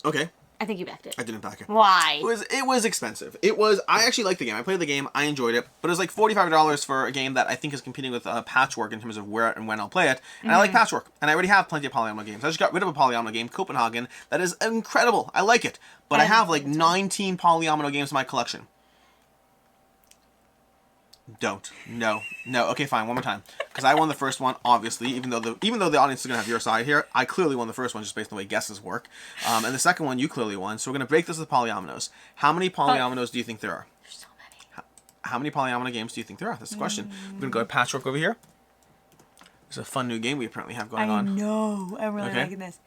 Okay. I think you backed it. I didn't back it. Why? It was expensive. I actually liked the game. I played the game. I enjoyed it. But it was like $45 for a game that I think is competing with Patchwork in terms of where and when I'll play it. And I like Patchwork. And I already have plenty of polyomino games. I just got rid of a polyomino game, Copenhagen, that is incredible. I like it. But I have like 19 polyomino games in my collection. Don't. No. Okay, fine. One more time. Because I won the first one, obviously. Even though the audience is going to have your side here, I clearly won the first one just based on the way guesses work. And the second one, you clearly won. So we're going to break this with polyominoes. How many polyominoes do you think there are? There's so many. How many polyomino games do you think there are? That's the question. We're going to go to Patchwork over here. It's a fun new game we apparently have going on. I know. I'm really liking this.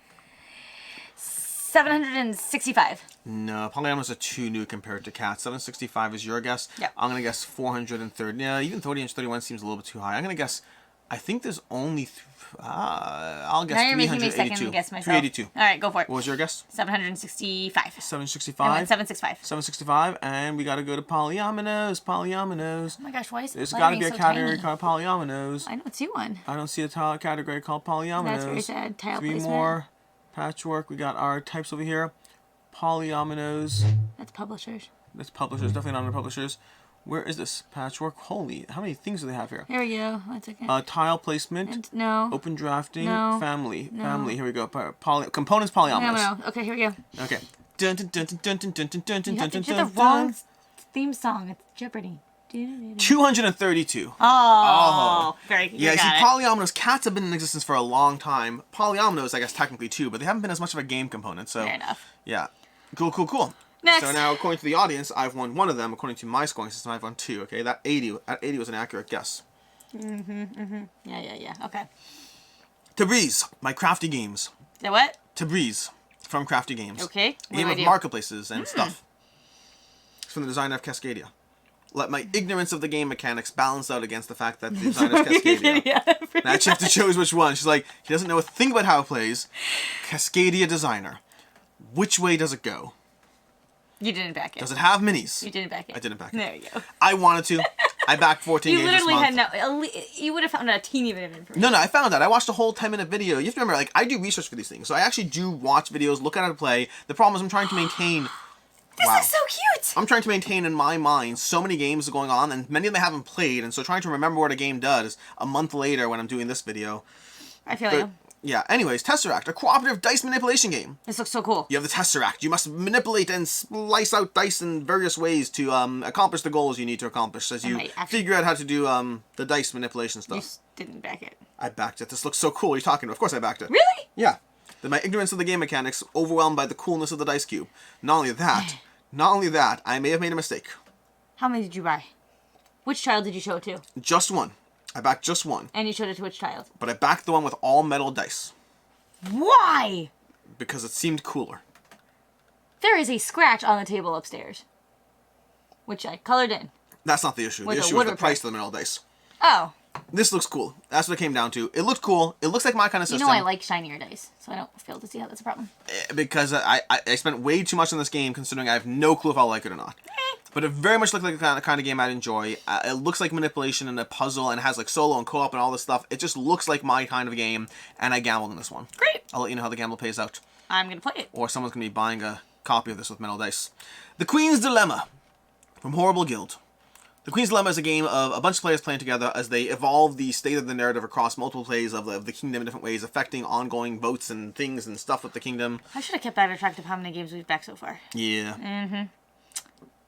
765. No, polyominoes are too new compared to cats. 765 is your guess. Yep. I'm going to guess 430. Yeah, even 331 seems a little bit too high. I'm going to guess, I think there's only, I'll guess Now you're making 382. me second guess myself. 382. All right, go for it. What was your guess? 765. 765. I went 765. 765, and we got to go to polyominoes. Oh my gosh, why is There's it got to be a so category tiny? called polyominoes. I don't see one. I don't see a category called polyominoes. That's very sad. Tile 3 placement. more. Patchwork. We got our types over here. Polyominoes. That's publishers. That's publishers. Definitely not under publishers. Where is this? Patchwork. Holy, how many things do they have here? Here we go. That's okay. Tile placement. And no. Open drafting. No. Family. No. Family. Here we go. Components. Polyominoes. No. Okay, here we go. Okay. Dun dun dun dun dun dun dun dun dun You have to dun do the dun wrong dun. theme song. It's Jeopardy. 232. Oh, very good. Yeah, You see, got it. polyominoes, cats have been in existence for a long time. Polyominoes, I guess, technically too, but they haven't been as much of a game component, so... Fair enough. Yeah. Cool. Next. So now, according to the audience, I've won one of them. According to my scoring system, I've won 2, okay? That 80 was an accurate guess. Yeah. Okay. Tabriz, my crafty games. The what? Tabriz, from Crafty Games. Okay. A game of marketplaces and stuff. It's from the designer of Cascadia. Let my ignorance of the game mechanics balance out against the fact that the designer is Cascadia. Now she have to choose which one. She's like, he doesn't know a thing about how it plays. Cascadia designer. Which way does it go? You didn't back it. Does it have minis? You didn't back it. I didn't back it. There you go. I wanted to. I backed 14 You games this literally month. had no. You would have found out a teeny bit of information. No, I found that. I watched a whole 10-minute video. You have to remember, like, I do research for these things. So I actually do watch videos, look at how to play. The problem is I'm trying to maintain... This is so cute. I'm trying to maintain in my mind so many games going on, and many of them I haven't played, and so trying to remember what a game does a month later when I'm doing this video. I feel you. Yeah, anyways, Tesseract, a cooperative dice manipulation game. This looks so cool. You have the Tesseract. You must manipulate and slice out dice in various ways to accomplish the goals you need to accomplish as you figure out how to do the dice manipulation stuff. You just didn't back it. I backed it. This looks so cool. What are you talking about? Of course I backed it. Really? Yeah. My ignorance of the game mechanics overwhelmed by the coolness of the dice cube. Not only that, I may have made a mistake. How many did you buy? Which child did you show it to? Just one. I backed just one. And you showed it to which child? But I backed the one with all metal dice. Why? Because it seemed cooler. There is a scratch on the table upstairs, which I colored in. That's not the issue. With The a issue was the wood price of the metal dice. Oh. This looks cool. That's what it came down to. It looked cool. It looks like my kind of system. You know I like shinier dice, so I don't fail to see how that's a problem. Because I spent way too much on this game, considering I have no clue if I'll like it or not. But it very much looked like the kind of game I'd enjoy. It looks like manipulation and a puzzle, and it has like solo and co-op and all this stuff. It just looks like my kind of game, and I gambled in this one. Great. I'll let you know how the gamble pays out. I'm going to play it. Or someone's going to be buying a copy of this with metal dice. The Queen's Dillema from Horrible Guild. The Queen's Dilemma is a game of a bunch of players playing together as they evolve the state of the narrative across multiple plays of the kingdom in different ways, affecting ongoing votes and things and stuff with the kingdom. I should have kept that track of how many games we've backed so far. Yeah.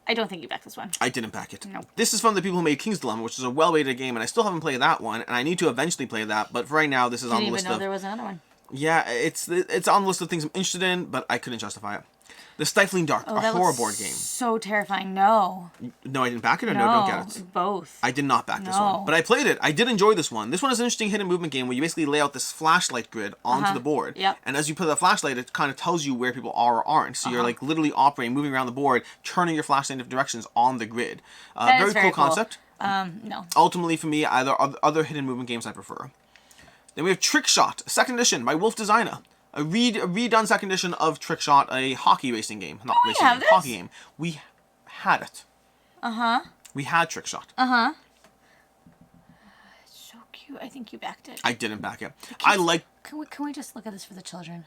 I don't think you backed this one. I didn't back it. No. This is from the people who made King's Dilemma, which is a well-rated game, and I still haven't played that one, and I need to eventually play that, but for right now, this is on the list Didn't even know of... there was another one. Yeah, it's on the list of things I'm interested in, but I couldn't justify it. The Stifling Dark, a horror board game. So terrifying. No. No, I didn't back it, or no, don't get it? Both. I did not back this one. But I played it. I did enjoy this one. This one is an interesting hidden movement game where you basically lay out this flashlight grid onto the board. Yep. And as you put the flashlight, it kind of tells you where people are or aren't. So you're like literally operating, moving around the board, turning your flashlight in different directions on the grid. Very cool concept. No. Ultimately, for me, other hidden movement games I prefer. Then we have Trick Shot, second edition by Wolf Designer. A redone second edition of Trick Shot, a hockey racing game. Not racing game, hockey game. We had it. We had Trick Shot. It's so cute. I think you backed it. I didn't back it. Can we just look at this for the children?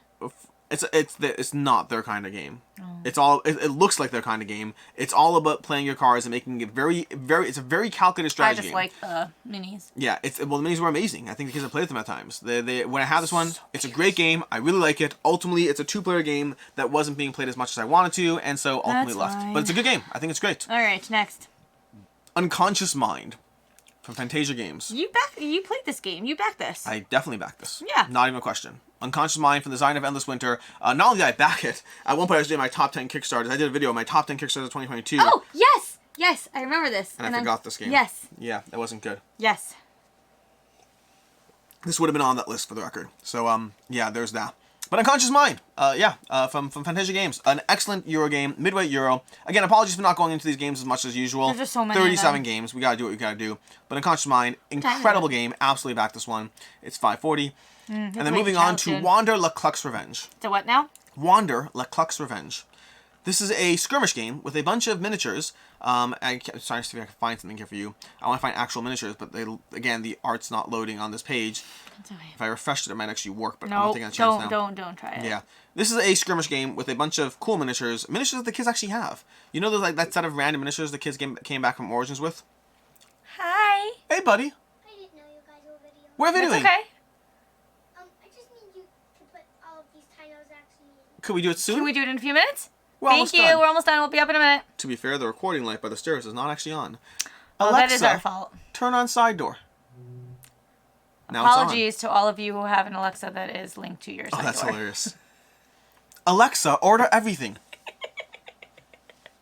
It's not their kind of game. It looks like their kind of game. It's all about playing your cards and making it it's a very calculated strategy game. I just like the minis. Yeah, the minis were amazing. I think the kids have played them at times. When I had this one, it's a great game. I really like it. Ultimately, it's a 2-player game that wasn't being played as much as I wanted to, and so ultimately left. Fine. But it's a good game. I think it's great. All right, next. Unconscious Mind from Fantasia Games. You played this game. You backed this. I definitely backed this. Yeah. Not even a question. Unconscious Mind from the design of Endless Winter. Not only did I back it, at one point I was doing my top 10 Kickstarters. I did a video of my top 10 Kickstarters of 2022. Oh, yes! Yes, I remember this. And I forgot this game. Yes. Yeah, that wasn't good. Yes. This would have been on that list for the record. So, yeah, there's that. But Unconscious Mind, from Fantasia Games. An excellent Euro game, midweight Euro. Again, apologies for not going into these games as much as usual. There's just so many 37 games. We gotta do what we gotta do. But Unconscious Mind, incredible game. Absolutely back this one. It's $5.40. And then moving on to Wander LaCluck's Revenge. So what now? Wander LaCluck's Revenge. This is a skirmish game with a bunch of miniatures. I'm trying to see if I can find something here for you. I want to find actual miniatures, but again, the art's not loading on this page. That's okay. If I refreshed it, it might actually work, but No, I'm not taking a chance now. Don't try it. Yeah. This is a skirmish game with a bunch of cool miniatures. Miniatures that the kids actually have. You know those, like, that set of random miniatures the kids came back from Origins with? Hi. Hey, buddy. I didn't know you guys were videoing. We're videoing. That's okay. I just need you to put all of these tiles actually. Could we do it soon? Can we do it in a few minutes? Thank you. We're almost done. We'll be up in a minute. To be fair, the recording light by the stairs is not actually on. Oh, Alexa, that is our fault. Turn on side door. Now it's on. Apologies to all of you who have an Alexa that is linked to your side Oh, that's door. hilarious. Alexa, order everything.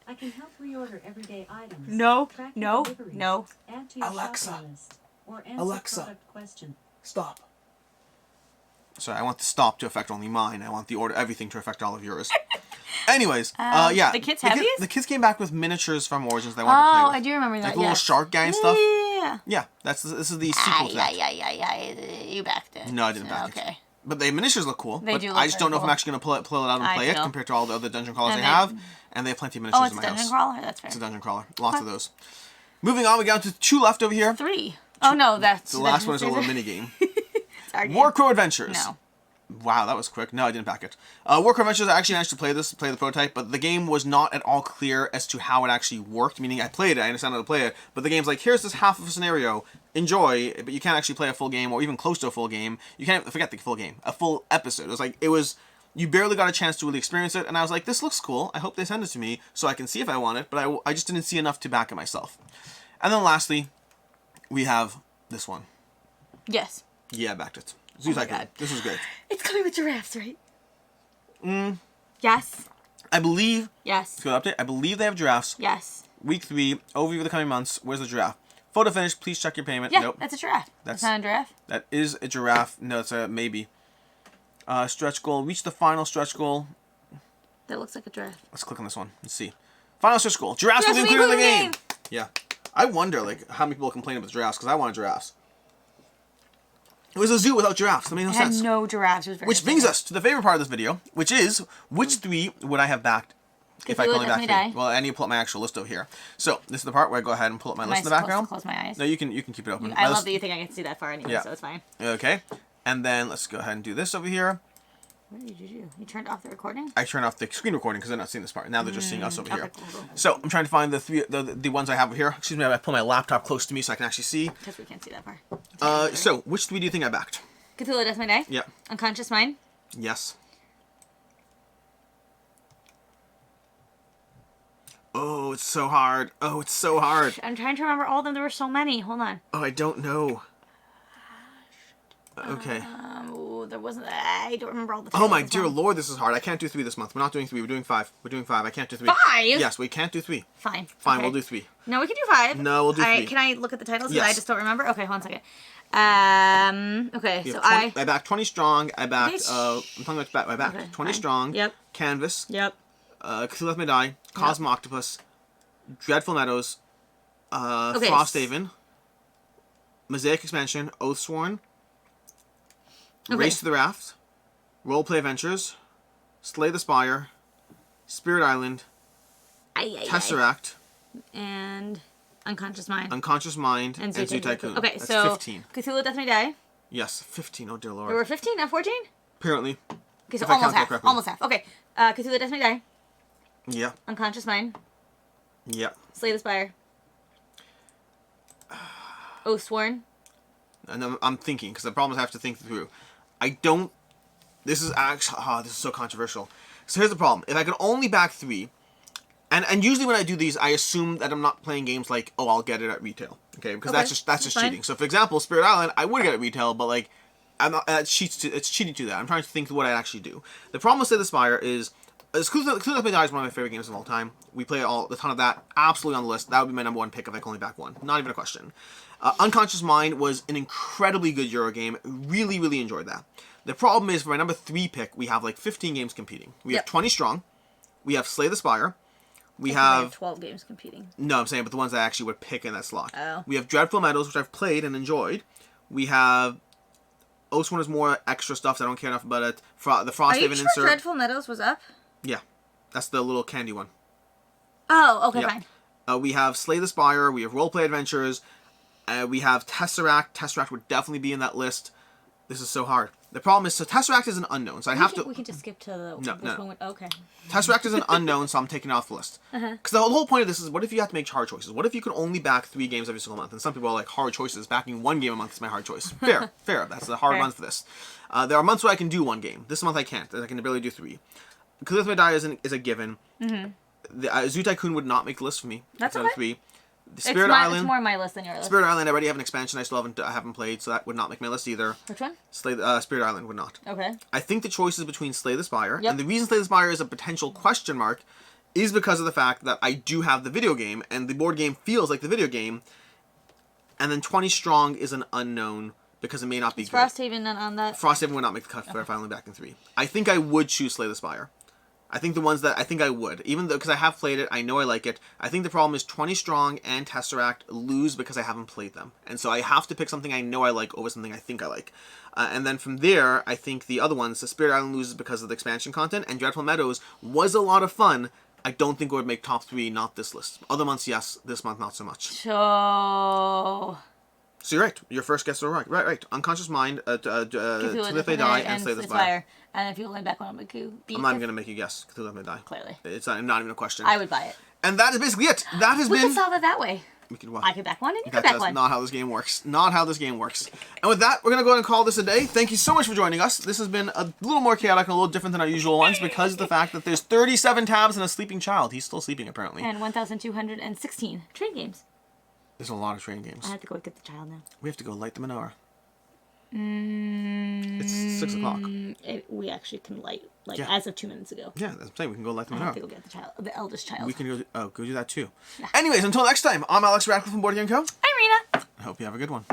I can help reorder everyday items. No, track no, deliveries, no. Add to your Alexa. shopping list, or answer Alexa. product question. Stop. Sorry, I want the stop to affect only mine. I want the order everything to affect all of yours. Anyways, yeah. The kids have these? The kids came back with miniatures from Origins they wanted to Oh, play with. I do remember that. Like the little yes. shark guy and stuff. Yeah. Yeah, this is the sequel to that. You backed it. No, I didn't back it. Okay. But the miniatures look cool. They but do look I just don't know very if I'm actually going to pull it out and I play it feel. compared to all the other dungeon crawlers And they they- have. And they have plenty of miniatures Oh, it's in a my dungeon house. crawler? That's fair. It's a dungeon crawler. Lots of those. Moving on, we got to 2 left over here. 3. Oh, no, that's... The last one is a little mini game. It's our game. Warcrow Adventures. No. Wow, that was quick. No, I didn't back it. Warcrow Adventures, I actually managed to play the prototype, but the game was not at all clear as to how it actually worked, meaning I played it, I understand how to play it, but the game's like, here's this half of a scenario, enjoy, but you can't actually play a full game, or even close to a full game. You can't, forget the full game, a full episode. It was, you barely got a chance to really experience it, and I was like, this looks cool, I hope they send it to me, so I can see if I want it, but I just didn't see enough to back it myself. And then lastly, we have this one. Yes. Yeah, I backed it. Oh my God. This was great. It's coming with giraffes, right? Yes. I believe, Yes. let's go to update, I believe they have giraffes. Yes. Week 3, overview of the coming months. Where's the giraffe? Photo finish. Please check your payment. Yeah, Nope. that's a giraffe. That's not a giraffe? That is a giraffe. No, it's a maybe. Stretch goal. Reach the final stretch goal. That looks like a giraffe. Let's click on this one. Let's see. Final stretch goal. Giraffes will be included in the game. Yeah. I wonder, like, how many people complain about giraffes, because I wanted giraffes. It was a zoo without giraffes. That made no It had sense. no giraffes. It was very Which brings us to the favorite part of this video, which is, which 3 would I have backed if I could only back 3? Well, I need to pull up my actual list over here. So, this is the part where I go ahead and pull up my list in the background. Close my eyes? No, you can keep it open. I love that you think I can see that far anyway, Yeah. so it's fine. Okay. And then let's go ahead and do this over here. What did you do? You turned off the recording? I turned off the screen recording because they're not seeing this part. Now they're just seeing us over here. Okay, cool. So I'm trying to find the ones I have over here. Excuse me, I pull my laptop close to me so I can actually see. Because we can't see that far. So which 3 do you think I backed? Cthulhu, Death My Day? Yep. Unconscious Mind? Yes. Oh, it's so hard. Oh, it's so hard. I'm trying to remember all of them. There were so many. Hold on. Oh, I don't know. Okay. Ooh, there wasn't... I don't remember all the Oh my titles. dear lord, this is hard. I can't do 3 this month. We're not doing 3. We're doing 5. We're doing 5. I can't do 3. 5? Yes, we can't do 3. Fine. Fine, Okay. we'll do 3. No, we can do 5. No, we'll do 3. Can I look at the titles? Because Yes. I just don't remember. Okay, hold on a second. Okay, We so have 20 I backed 20 strong. I backed, Bitch. I'm talking about I backed Okay, 20 fine. strong. Yep. Canvas. Yep. Cthulhu Left May Die. Cosmoctopus. Dreadful Meadows. Okay. Frosthaven. Mosaic Expansion. Oathsworn. Okay. Race to the Raft. Roleplay Adventures. Slay the Spire. Spirit Island. Tesseract. And Unconscious Mind. Unconscious Mind. And Zoo Tycoon. Okay, That's so 15. Cthulhu Death May Die. Yes, 15. Oh dear There lord. were 15, not 14? Apparently. Okay, so If I almost count that half. correctly. Almost half. Okay. Cthulhu Destiny Die. Yeah. Unconscious Mind. Yeah. Slay the Spire. Oathsworn. And I'm thinking, because the problem is I have to think through. I don't... This is actually... this is so controversial. So here's the problem. If I could only back 3... And usually when I do these, I assume that I'm not playing games like, oh, I'll get it at retail. Okay? Because that's just fine. cheating. So for example, Spirit Island, I would get it at retail, but like... I'm not, it's cheating to that. I'm trying to think what I actually do. The problem with Slay the Spire is... Cthulhu Destiny Die is one of my favorite games of all time. We play a ton of that. Absolutely on the list. That would be my number 1 pick if I could only back 1. Not even a question. Unconscious Mind was an incredibly good Euro game. Really, really enjoyed that. The problem is for my number 3 pick, we have like 15 games competing. We have 20 strong. We have Slay the Spire. We have 12 games competing. No, I'm saying, but the ones I actually would pick in that slot. Oh. We have Dreadful Meadows, which I've played and enjoyed. We have Oathsworn is more extra stuff, so I don't care enough about it. The Frosthaven Are you sure insert. Dreadful Meadows was up? Yeah, that's the little candy one. Oh, okay, Yeah. fine. We have Slay the Spire. We have Roleplay Adventures. We have Tesseract. Tesseract would definitely be in that list. This is so hard. The problem is, so Tesseract is an unknown, so I have to... We can just skip to the... No. Okay. Tesseract is an unknown, so I'm taking it off the list. Because the whole point of this is, what if you have to make hard choices? What if you can only back 3 games every single month? And some people are like, hard choices. Backing 1 game a month is my hard choice. Fair. That's the hard Fair. month for this. There are months where I can do 1 game. This month I can't. I can barely do 3. Cthulhu Destiny Die is a given. The Zoo Tycoon would not make the list for me. That's out of okay. 3. The It's Spirit Island. It's more on my list than your list. Spirit Island, I already have an expansion I still haven't played, so that would not make my list either. Which one? Spirit Island would not. Okay. I think the choice is between Slay the Spire, Yep. and the reason Slay the Spire is a potential question mark is because of the fact that I do have the video game, and the board game feels like the video game, and then 20 Strong is an unknown because it may not be good. Frosthaven on that? Frosthaven would not make the cut if I only back in 3. I think I would choose Slay the Spire. I think the ones that I think I would, even though because I have played it, I know I like it. I think the problem is 20 Strong and Tesseract lose because I haven't played them, and so I have to pick something I know I like over something I think I like. And then from there, I think the other ones, the Spirit Island loses because of the expansion content, and Dreadful Meadows was a lot of fun. I don't think it would make top 3, not this list. Other months, yes. This month, not so much. So you're right. Your first guess are right. Right. Unconscious Mind, Cthulhu Destiny Die, and Slay the Spire. And if you only back one, I'm going to beat I'm not even going to make you guess. Cthulhu Destiny Die. Clearly. It's not even a question. I would buy it. And that is basically it. That has We been... could solve it that way. We could what? I could back one and you could back That's one. not how this game works. Not how this game works. And with that, we're going to go ahead and call this a day. Thank you so much for joining us. This has been a little more chaotic and a little different than our usual ones because of the fact that there's 37 tabs and a sleeping child. He's still sleeping, apparently. And 1,216 trade games. There's a lot of train games. I have to go get the child now. We have to go light the menorah. It's 6 o'clock. We actually can light, Yeah. as of 2 minutes ago. Yeah, that's what I'm saying. We can go light the I have to menorah. go get the child, the eldest child. We can go do that too. Anyways, until next time, I'm Alex Radcliffe from Board Game Co. I'm Rena. I hope you have a good one.